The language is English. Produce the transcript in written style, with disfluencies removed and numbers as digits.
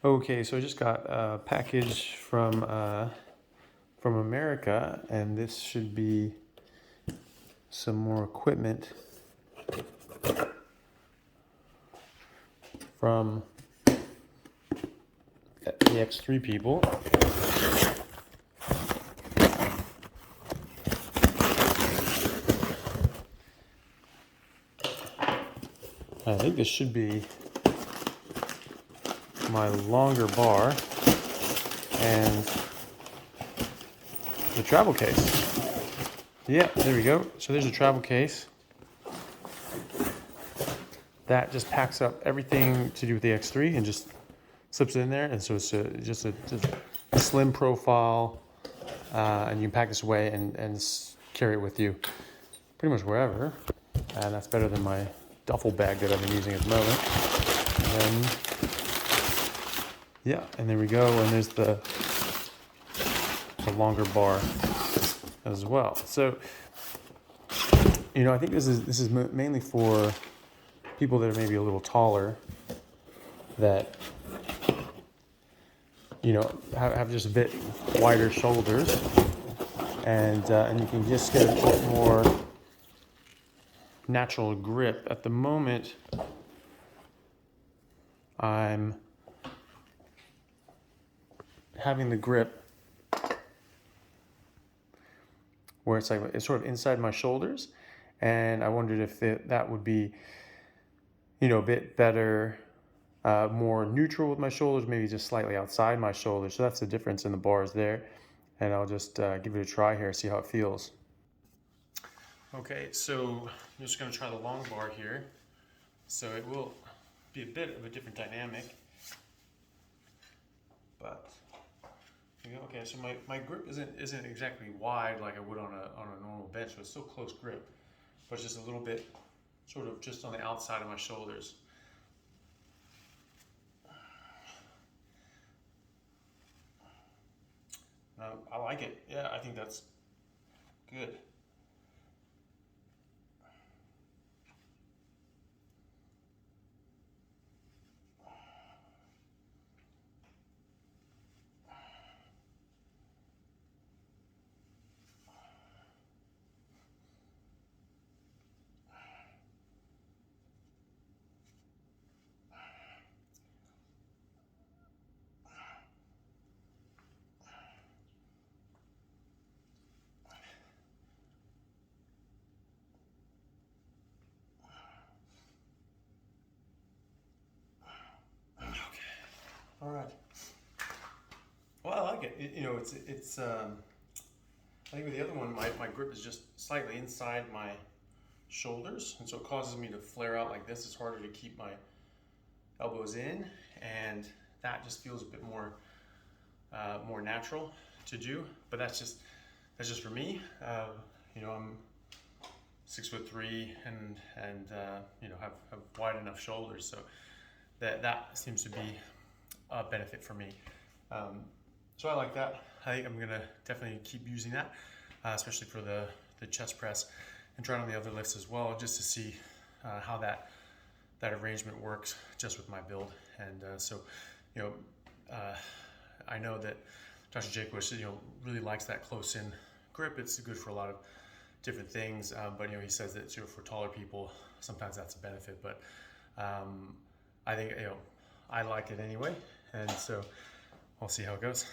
Okay, so I just got a package from America, and this should be some more equipment from the X3 people. I think this should be my longer bar and the travel case. Yeah, there we go. So there's a travel case. That just packs up everything to do with the X3 and just slips it in there. And so it's just a slim profile, and you can pack this away and carry it with you pretty much wherever. And that's better than my duffel bag that I've been using at the moment. And then, yeah, and there we go. And there's the longer bar as well. So, I think this is mainly for people that are maybe a little taller, that have just a bit wider shoulders, and you can just get a bit more natural grip. At the moment, I'm having the grip where it's sort of inside my shoulders, and I wondered if that would be a bit better, more neutral with my shoulders, maybe just slightly outside my shoulders. So that's the difference in the bars there, and I'll just give it a try here, see how it feels. Okay, so I'm just going to try the long bar here. So it will be a bit of a different dynamic, but okay. So my grip isn't exactly wide like I would on a normal bench, so it's still close grip, but it's just a little bit sort of just on the outside of my shoulders. I like it. Yeah, I think that's good. All right. Well, I like it. It's. I think with the other one, my grip is just slightly inside my shoulders, and so it causes me to flare out like this. It's harder to keep my elbows in, and that just feels a bit more natural to do. But that's just for me. I'm 6'3" and have wide enough shoulders, so that seems to be a benefit for me. So I like that. I think I'm gonna definitely keep using that, especially for the chest press, and try it on the other lifts as well, just to see how that arrangement works just with my build. And I know that Dr. Jakewicz, really likes that close-in grip. It's good for a lot of different things, but he says that for taller people, sometimes that's a benefit. But I think I like it anyway, and so I'll see how it goes.